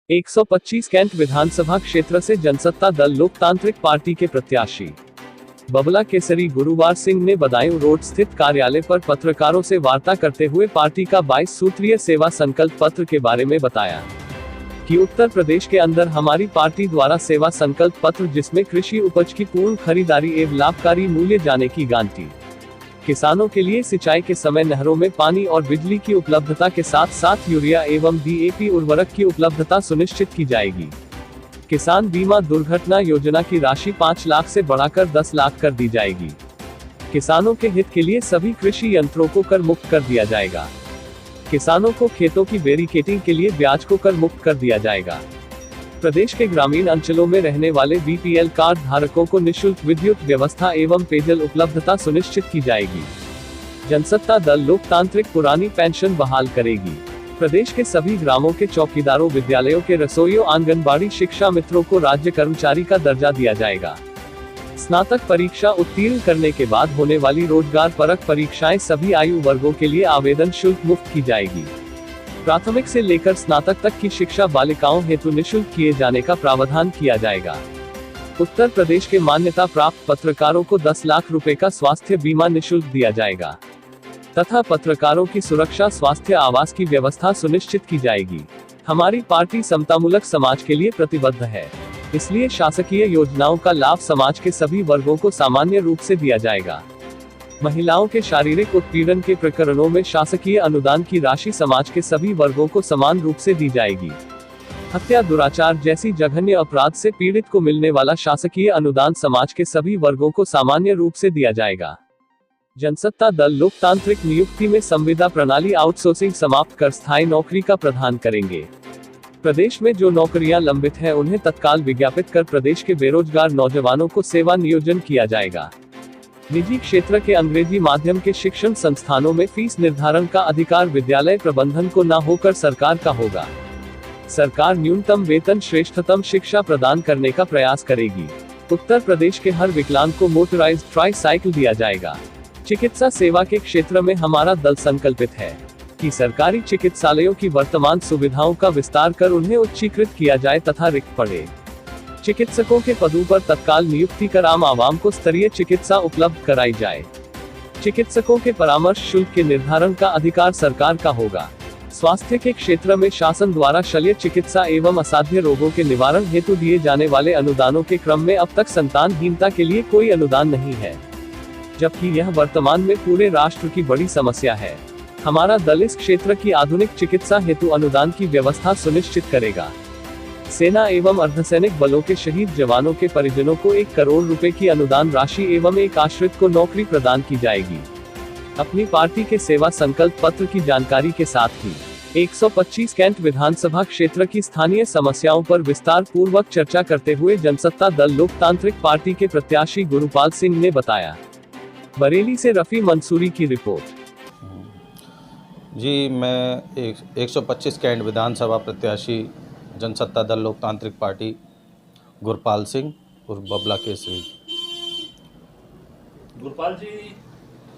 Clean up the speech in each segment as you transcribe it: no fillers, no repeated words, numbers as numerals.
125 cantt विधानसभा क्षेत्र से जनसत्ता दल लोकतांत्रिक पार्टी के प्रत्याशी बबला केसरी गुरुवार सिंह ने बदायूं रोड स्थित कार्यालय पर पत्रकारों से वार्ता करते हुए पार्टी का 22 सूत्रीय सेवा संकल्प पत्र के बारे में बताया कि उत्तर प्रदेश के अंदर हमारी पार्टी द्वारा सेवा संकल्प पत्र, जिसमें कृषि उपज की पूर्ण खरीदारी एवं लाभकारी मूल्य जाने की गारंटी, किसानों के लिए सिंचाई के समय नहरों में पानी और बिजली की उपलब्धता के साथ साथ यूरिया एवं DAP उर्वरक की उपलब्धता सुनिश्चित की जाएगी। किसान बीमा दुर्घटना योजना की राशि 5 लाख से बढ़ाकर 10 लाख कर दी जाएगी। किसानों के हित के लिए सभी कृषि यंत्रों को कर मुक्त कर दिया जाएगा। किसानों को खेतों की बैरिकेडिंग के लिए ब्याज को कर मुक्त कर दिया जाएगा। प्रदेश के ग्रामीण अंचलों में रहने वाले BPL कार्ड धारकों को निःशुल्क विद्युत व्यवस्था एवं पेयजल उपलब्धता सुनिश्चित की जाएगी। जनसत्ता दल लोकतांत्रिक पुरानी पेंशन बहाल करेगी। प्रदेश के सभी ग्रामों के चौकीदारों, विद्यालयों के रसोइयों, आंगनबाड़ी शिक्षा मित्रों को राज्य कर्मचारी का दर्जा दिया जाएगा। स्नातक परीक्षा उत्तीर्ण करने के बाद होने वाली रोजगार परक परीक्षाएं सभी आयु वर्गों के लिए आवेदन शुल्क मुक्त की जाएगी। प्राथमिक से लेकर स्नातक तक की शिक्षा बालिकाओं हेतु निःशुल्क किए जाने का प्रावधान किया जाएगा। उत्तर प्रदेश के मान्यता प्राप्त पत्रकारों को 10 लाख रुपए का स्वास्थ्य बीमा निःशुल्क दिया जाएगा तथा पत्रकारों की सुरक्षा, स्वास्थ्य, आवास की व्यवस्था सुनिश्चित की जाएगी। हमारी पार्टी समतामूलक समाज के लिए प्रतिबद्ध है, इसलिए शासकीय योजनाओं का लाभ समाज के सभी वर्गों को सामान्य रूप से दिया जाएगा। महिलाओं के शारीरिक उत्पीड़न के प्रकरणों में शासकीय अनुदान की राशि समाज के सभी वर्गों को समान रूप से दी जाएगी। हत्या, दुराचार जैसी जघन्य अपराध से पीड़ित को मिलने वाला शासकीय अनुदान समाज के सभी वर्गों को सामान्य रूप से दिया जाएगा। जनसत्ता दल लोकतांत्रिक नियुक्ति में संविदा प्रणाली आउटसोर्सिंग समाप्त कर स्थायी नौकरी का प्रदान करेंगे। प्रदेश में जो नौकरियां लंबित हैं उन्हें तत्काल विज्ञापित कर प्रदेश के बेरोजगार नौजवानों को सेवा नियोजन किया जाएगा। निजी क्षेत्र के अंग्रेजी माध्यम के शिक्षण संस्थानों में फीस निर्धारण का अधिकार विद्यालय प्रबंधन को न होकर सरकार का होगा। सरकार न्यूनतम वेतन, श्रेष्ठतम शिक्षा प्रदान करने का प्रयास करेगी। उत्तर प्रदेश के हर विकलांग को मोटराइज्ड ट्राईसाइकिल दिया जाएगा। चिकित्सा सेवा के क्षेत्र में हमारा दल संकल्पित है कि सरकारी चिकित्सालयों की वर्तमान सुविधाओं का विस्तार कर उन्हें उच्चीकृत किया जाए तथा रिक्त पड़े चिकित्सकों के पदों पर तत्काल नियुक्ति कर आम आवाम को स्तरीय चिकित्सा उपलब्ध कराई जाए। चिकित्सकों के परामर्श शुल्क के निर्धारण का अधिकार सरकार का होगा। स्वास्थ्य के क्षेत्र में शासन द्वारा शल्य चिकित्सा एवं असाध्य रोगों के निवारण हेतु दिए जाने वाले अनुदानों के क्रम में अब तक संतानहीनता के लिए कोई अनुदान नहीं है, जबकि यह वर्तमान में पूरे राष्ट्र की बड़ी समस्या है। हमारा दल इस क्षेत्र की आधुनिक चिकित्सा हेतु अनुदान की व्यवस्था सुनिश्चित करेगा। सेना एवं अर्धसैनिक बलों के शहीद जवानों के परिजनों को 1 करोड़ रुपए की अनुदान राशि एवं एक आश्रित को नौकरी प्रदान की जाएगी। अपनी पार्टी के सेवा संकल्प पत्र की जानकारी के साथ ही 125 कैंट विधानसभा क्षेत्र की स्थानीय समस्याओं पर विस्तार पूर्वक चर्चा करते हुए जनसत्ता दल लोकतांत्रिक पार्टी के प्रत्याशी गुरुपाल सिंह ने बताया। बरेली से रफी मंसूरी की रिपोर्ट। जी, मैं 125 कैंट विधानसभा प्रत्याशी जनसत्ता दल लोकतांत्रिक पार्टी गुरपाल सिंह और बबला केसरी। गुरपाल जी,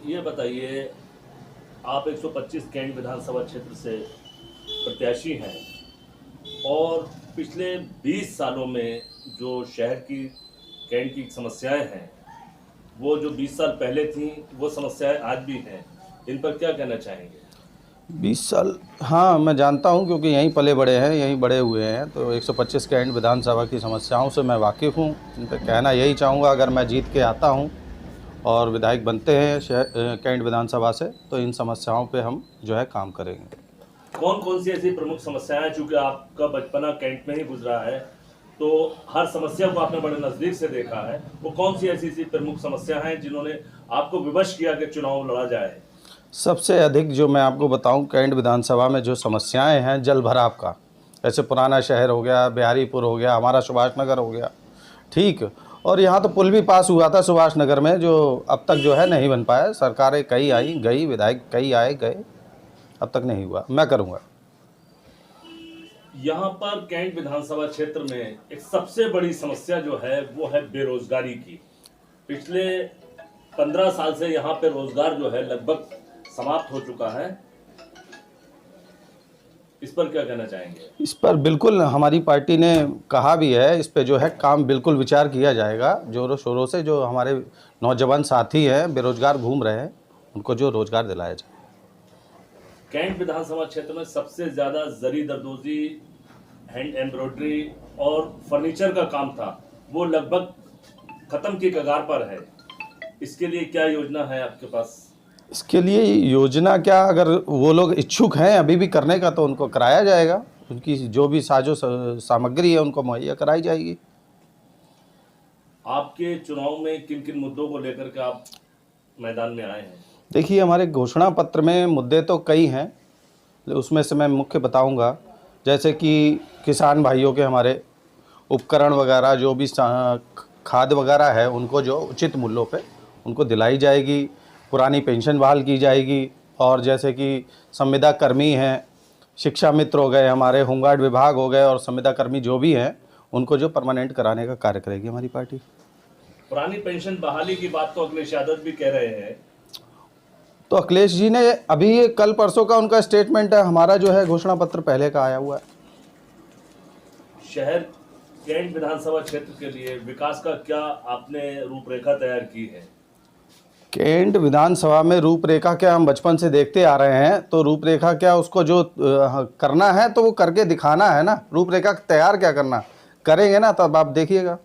ये बताइए, आप 125 कैंट विधानसभा क्षेत्र से प्रत्याशी हैं और पिछले 20 सालों में जो शहर की कैंट की समस्याएं हैं, वो जो 20 साल पहले थी वो समस्याएं आज भी हैं, इन पर क्या कहना चाहेंगे? 20 साल, हाँ, मैं जानता हूँ क्योंकि यहीं पले बड़े हैं, यहीं बड़े हुए हैं, तो 125 कैंट विधानसभा की समस्याओं से मैं वाकिफ़ हूँ। इन पर कहना यही चाहूँगा, अगर मैं जीत के आता हूँ और विधायक बनते हैं कैंट विधानसभा से, तो इन समस्याओं पे हम जो है काम करेंगे। कौन कौन सी ऐसी प्रमुख समस्याएं हैं? चूँकि आपका बचपना कैंट में ही गुजरा है, तो हर समस्या को आपने बड़े नज़दीक से देखा है। वो कौन सी ऐसी प्रमुख समस्या हैं जिन्होंने आपको विवश किया कि चुनाव लड़ा जाए? सबसे अधिक जो मैं आपको बताऊं, कैंट विधानसभा में जो समस्याएं हैं, जल भराव का, जैसे पुराना शहर हो गया, बिहारीपुर हो गया, हमारा सुभाष नगर हो गया, ठीक, और यहाँ तो पुल भी पास हुआ था सुभाष नगर में, जो अब तक जो है नहीं बन पाया। सरकारें कई आई गई, विधायक कई आए गए, अब तक नहीं हुआ। मैं करूँगा। यहाँ पर कैंट विधानसभा क्षेत्र में एक सबसे बड़ी समस्या जो है वो है बेरोजगारी की। पिछले 15 साल से यहाँ पे रोजगार जो है लगभग समाप्त हो चुका है। इस पर क्या कहना चाहेंगे? इस पर बिल्कुल हमारी पार्टी ने कहा भी है, इस पे जो है काम बिल्कुल विचार किया जाएगा जोरों शोरों से। जो हमारे नौजवान साथी हैं बेरोजगार घूम रहे हैं, उनको जो रोजगार दिलाया जाए। कैंट विधानसभा क्षेत्र में सबसे ज्यादा जरी दरदोजी, हैंड एम्ब्रॉयडरी और फर्नीचर का काम था, वो लगभग खत्म की कगार पर है। इसके लिए क्या योजना है आपके पास? इसके लिए योजना क्या, अगर वो लोग इच्छुक हैं अभी भी करने का तो उनको कराया जाएगा। उनकी जो भी सामग्री है उनको मुहैया कराई जाएगी। आपके चुनाव में किन किन मुद्दों को लेकर के आप मैदान में आए हैं? देखिए, हमारे घोषणा पत्र में मुद्दे तो कई हैं, उसमें से मैं मुख्य बताऊंगा। जैसे कि किसान भाइयों के हमारे उपकरण वगैरह जो भी खाद वगैरह है उनको जो उचित मूल्यों पे उनको दिलाई जाएगी। पुरानी पेंशन बहाल की जाएगी। और जैसे कि संविदा कर्मी हैं, शिक्षा मित्र हो गए, हमारे होमगार्ड विभाग हो गए, और संविदा कर्मी जो भी हैं उनको जो परमानेंट कराने का कार्य करेगी हमारी पार्टी। पुरानी पेंशन बहाली की बात तो अखिलेश यादव भी कह रहे हैं। तो अखिलेश जी ने अभी कल परसों का उनका स्टेटमेंट है, हमारा जो है घोषणा पत्र पहले का आया हुआ है। शहर कैंट विधानसभा क्षेत्र के लिए विकास का क्या आपने रूपरेखा तैयार की है? कैंट विधानसभा में रूपरेखा क्या, हम बचपन से देखते आ रहे हैं, तो रूपरेखा क्या, उसको जो करना है तो वो करके दिखाना है ना। रूपरेखा तैयार क्या करना, करेंगे ना तब आप देखिएगा।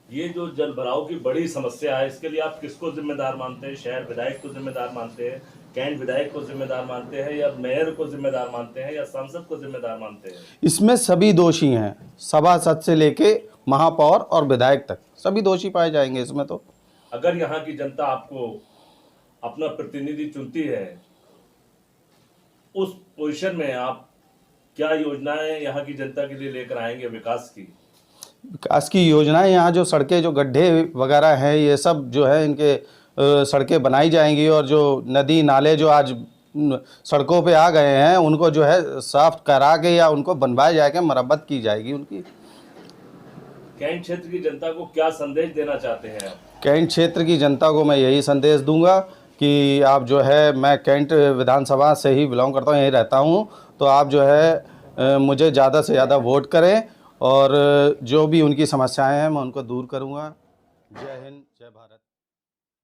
ये जो जल भराव की बड़ी समस्या है, इसके लिए आप किसको जिम्मेदार मानते हैं? शहर विधायक को जिम्मेदार मानते हैं, कैंट विधायक को जिम्मेदार मानते हैं, या मेयर को जिम्मेदार मानते हैं, या सांसद को जिम्मेदार मानते हैं? इसमें सभी दोषी हैं, सभासद से लेके महापौर और विधायक तक सभी दोषी पाए जाएंगे इसमें। तो अगर यहाँ की जनता आपको अपना प्रतिनिधि चुनती है, उस पोजीशन में आप क्या योजनाएं यहाँ की जनता के लिए लेकर आएंगे विकास की? विकास की योजनाएं, यहाँ जो सड़कें, जो गड्ढे वगैरह हैं, ये सब जो है इनके सड़कें बनाई जाएंगी। और जो नदी नाले जो आज सड़कों पे आ गए हैं उनको जो है साफ करा के या उनको बनवाए जाएगा, मरम्मत की जाएगी उनकी। कैंट क्षेत्र की जनता को क्या संदेश देना चाहते हैं आप? कैंट क्षेत्र की जनता को मैं यही संदेश दूंगा कि आप जो है, मैं कैंट विधानसभा से ही बिलोंग करता हूँ, यहीं रहता हूँ, तो आप जो है मुझे ज़्यादा से ज़्यादा वोट करें और जो भी उनकी समस्याएं हैं मैं उनको दूर करूँगा। जय हिंद, जय भारत।